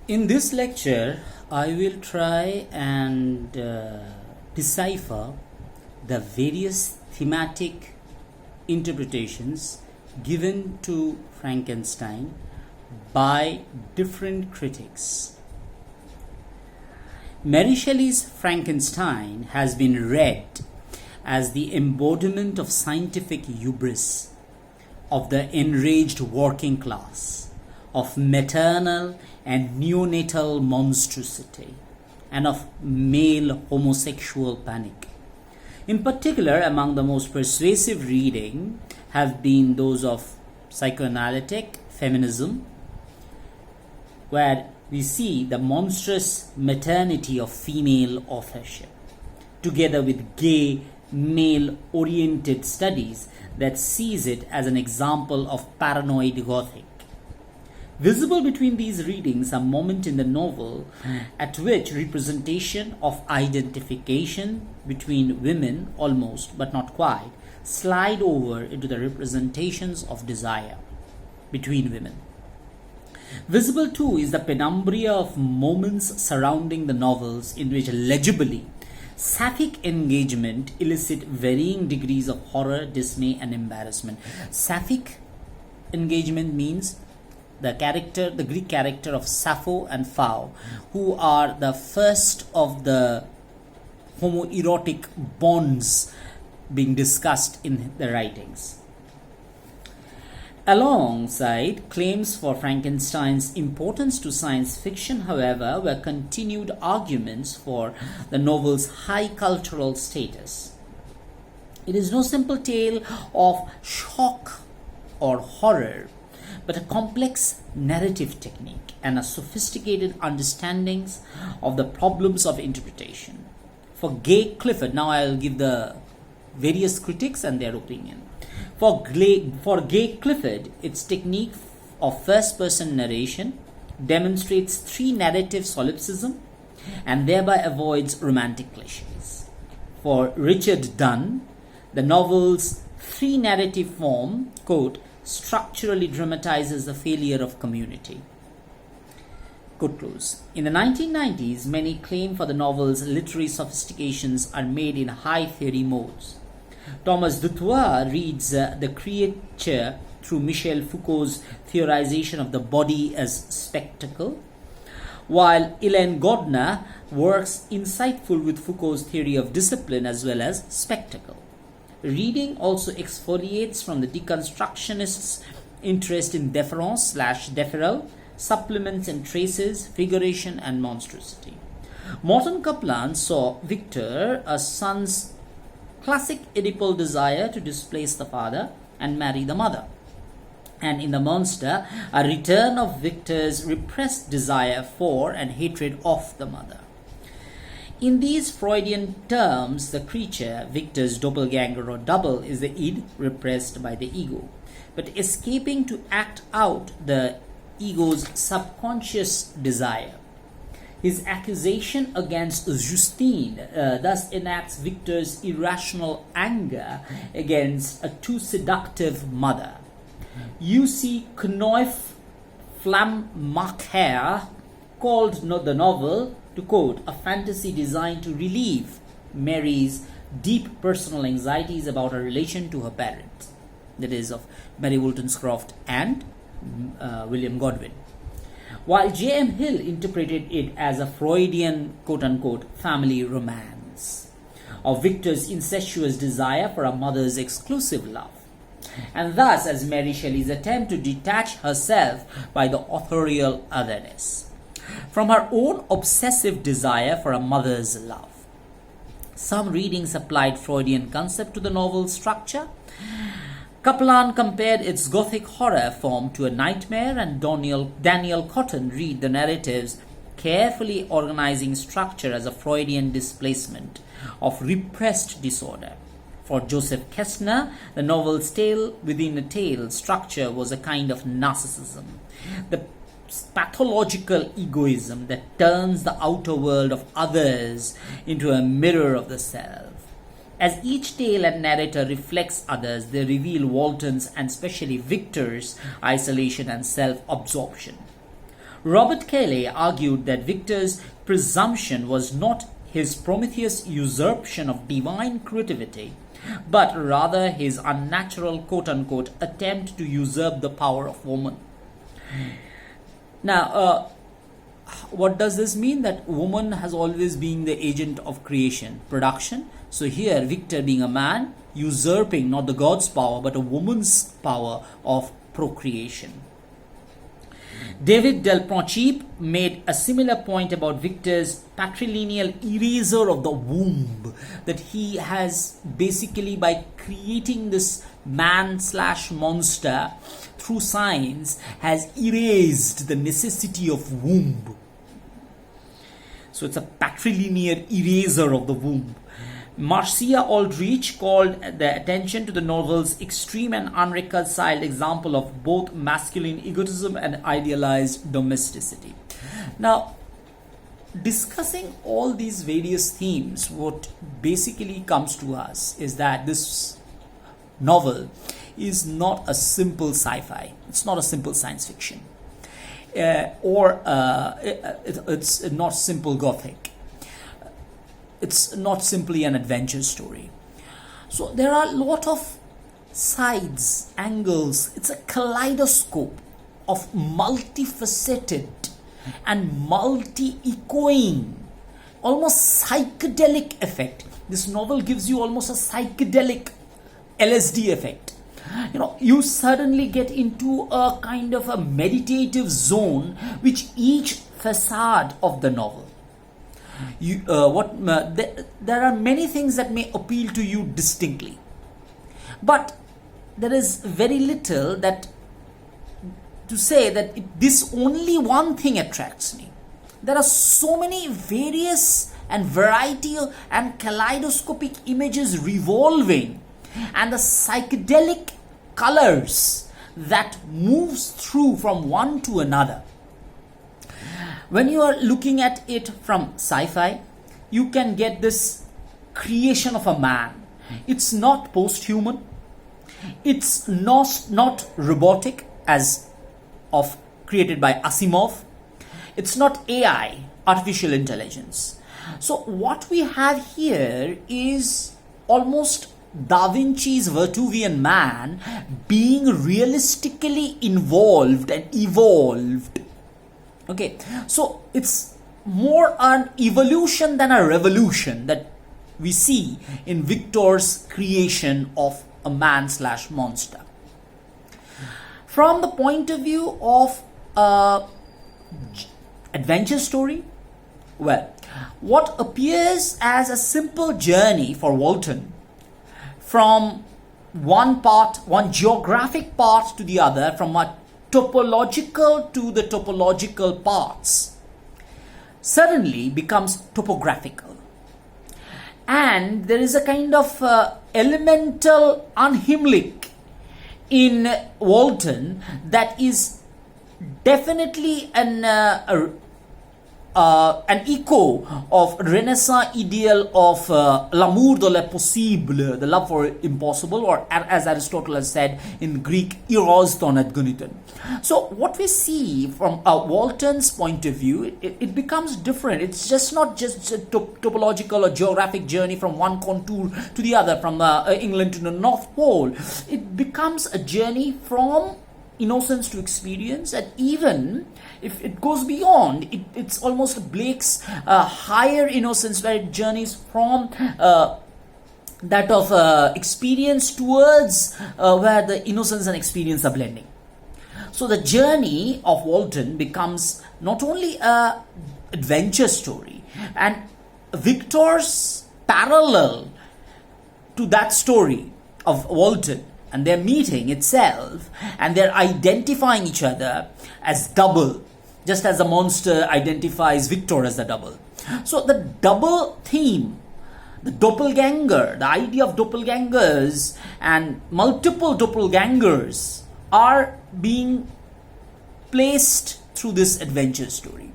In this lecture, I will try and decipher the various thematic interpretations given to Frankenstein by different critics. Mary Shelley's Frankenstein has been read as the embodiment of scientific hubris, of the enraged working class, of maternal and neonatal monstrosity, and of male homosexual panic. In particular, among the most persuasive reading have been those of psychoanalytic feminism, where we see the monstrous maternity of female authorship, together with gay, male-oriented studies that sees it as an example of paranoid Gothic. Visible between these readings are moments in the novel at which representation of identification between women almost, but not quite, slide over into the representations of desire between women. Visible too is the penumbra of moments surrounding the novels in which legibly sapphic engagement elicit varying degrees of horror, dismay, and embarrassment. Sapphic engagement means the Greek character of Sappho and Phao, who are the first of the homoerotic bonds being discussed in the writings. Alongside claims for Frankenstein's importance to science fiction, however, were continued arguments for the novel's high cultural status. It is no simple tale of shock or horror, but a complex narrative technique and a sophisticated understandings of the problems of interpretation. For Gay Clifford, now I'll give the various critics and their opinion. For Gay Clifford, its technique of first-person narration demonstrates three narrative solipsism and thereby avoids romantic cliches. For Richard Dunn, the novel's three narrative form, quote, structurally dramatizes the failure of community. Quote close. In the 1990s, many claim for the novel's literary sophistications are made in high theory modes. Thomas Dutoit reads The Creature through Michel Foucault's theorization of the body as spectacle, while Hélène Godin works insightful with Foucault's theory of discipline as well as spectacle. Reading also exfoliates from the deconstructionists' interest in deference/deferral, supplements and traces, figuration and monstrosity. Morton Kaplan saw Victor, a son's classic Oedipal desire to displace the father and marry the mother, and in The Monster, a return of Victor's repressed desire for and hatred of the mother. In these Freudian terms, the creature, Victor's doppelganger or double, is the id repressed by the ego, but escaping to act out the ego's subconscious desire. His accusation against Justine thus enacts Victor's irrational anger against a too seductive mother. You see Kneuf Flammmacher called the novel, to quote, a fantasy designed to relieve Mary's deep personal anxieties about her relation to her parents, that is, of Mary Wollstonecraft and William Godwin. While J.M. Hill interpreted it as a Freudian, quote-unquote, family romance of Victor's incestuous desire for a mother's exclusive love, and thus as Mary Shelley's attempt to detach herself by the authorial otherness from her own obsessive desire for a mother's love. Some readings applied Freudian concept to the novel's structure. Kaplan compared its Gothic horror form to a nightmare, and Daniel Cotton read the narrative's carefully organizing structure as a Freudian displacement of repressed disorder. For Joseph Kestner, the novel's tale within a tale structure was a kind of narcissism, the pathological egoism that turns the outer world of others into a mirror of the self. As each tale and narrator reflects others, they reveal Walton's and especially Victor's isolation and self-absorption. Robert Cayley argued that Victor's presumption was not his Prometheus usurpation of divine creativity, but rather his unnatural quote-unquote attempt to usurp the power of woman. Now, what does this mean? That woman has always been the agent of creation, production. So here, Victor being a man, usurping not the God's power, but a woman's power of procreation. David Del Principe made a similar point about Victor's patrilineal eraser of the womb, that he has basically, by creating this man/monster through science, has erased the necessity of womb. So it's a patrilineal eraser of the womb. Marcia Aldrich called the attention to the novel's extreme and unreconciled example of both masculine egotism and idealized domesticity. Now, discussing all these various themes, what basically comes to us is that this novel is not a simple sci-fi. It's not a simple science fiction. It's not simple Gothic. It's not simply an adventure story. So there are a lot of sides, angles. It's a kaleidoscope of multifaceted and multi-echoing, almost psychedelic effect. This novel gives you almost a psychedelic LSD effect. You suddenly get into a kind of a meditative zone which each facade of the novel. There are many things that may appeal to you distinctly, but there is very little that to say that this only one thing attracts me. There are so many various and variety and kaleidoscopic images revolving, and the psychedelic colors that moves through from one to another. When you are looking at it from sci-fi, you can get this creation of a man. It's not post-human. It's not robotic as of created by Asimov. It's not AI, artificial intelligence. So what we have here is almost Da Vinci's Vitruvian Man being realistically involved and evolved. Okay, so it's more an evolution than a revolution that we see in Victor's creation of a man/monster. From the point of view of adventure story, well, what appears as a simple journey for Walton from one geographic part to the other, from a topological to the topological parts, suddenly becomes topographical. And there is a kind of elemental unheimlich in Walton that is definitely an echo of Renaissance ideal of l'amour de l'impossible, the love for impossible, or as Aristotle has said in Greek, eros ton adgoniton. So what we see from Walton's point of view, it becomes different. It's just not just a topological or geographic journey from one contour to the other, from England to the North Pole. It becomes a journey from innocence to experience, and even if it goes beyond, it's almost Blake's higher innocence, where it journeys from that of experience towards where the innocence and experience are blending. So the journey of Walton becomes not only a adventure story, and Victor's parallel to that story of Walton, and their meeting itself, and they're identifying each other as double, just as the monster identifies Victor as the double. So the double theme, the doppelganger, the idea of doppelgangers and multiple doppelgangers are being placed through this adventure story.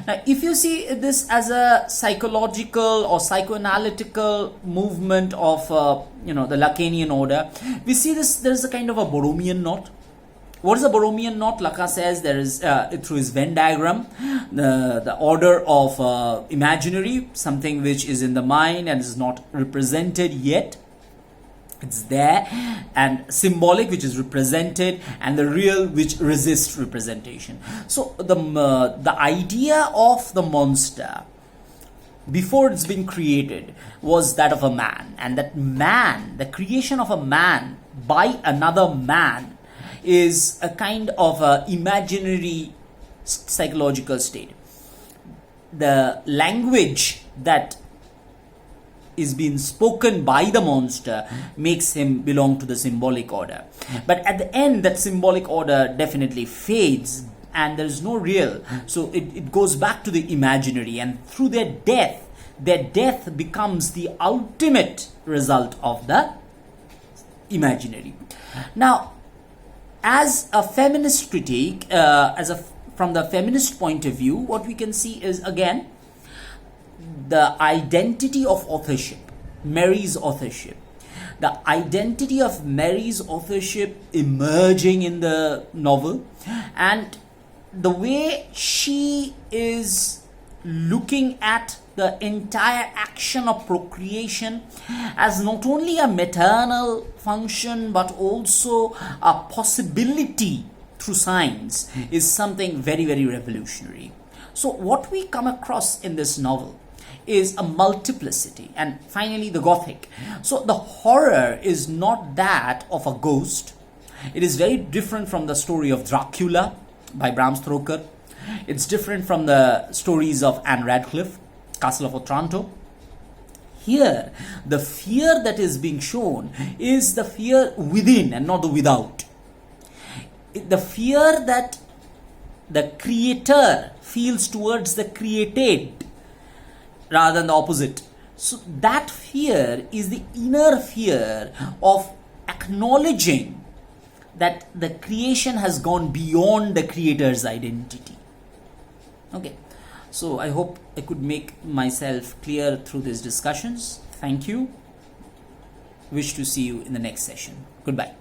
Now, if you see this as a psychological or psychoanalytical movement of the Lacanian order, we see this. There is a kind of a Borromean knot, What is the Borromean knot? Laka says there is, through his Venn diagram, the order of imaginary, something which is in the mind and is not represented yet. It's there, and symbolic, which is represented, and the real, which resists representation. So the idea of the monster, before it's been created, was that of a man, and that man, the creation of a man by another man, is a kind of a imaginary psychological state. The language that is being spoken by the monster makes him belong to the symbolic order. But at the end, that symbolic order definitely fades and there is no real. So it goes back to the imaginary, and through their death becomes the ultimate result of the imaginary. Now, as a feminist critique, from the feminist point of view, what we can see is, again, the identity of authorship, Mary's authorship. The identity of Mary's authorship emerging in the novel, and the way she is looking at the entire action of procreation as not only a maternal function but also a possibility through science is something very, very revolutionary. So what we come across in this novel is a multiplicity, and finally the Gothic. So the horror is not that of a ghost. It is very different from the story of Dracula by Bram Stoker. It's different from the stories of Anne Radcliffe, Castle of Otranto. Here, the fear that is being shown is the fear within and not the without. The fear that the creator feels towards the created, rather than the opposite. So that fear is the inner fear of acknowledging that the creation has gone beyond the creator's identity. Okay, so I hope I could make myself clear through these discussions. Thank you. Wish to see you in the next session. Goodbye.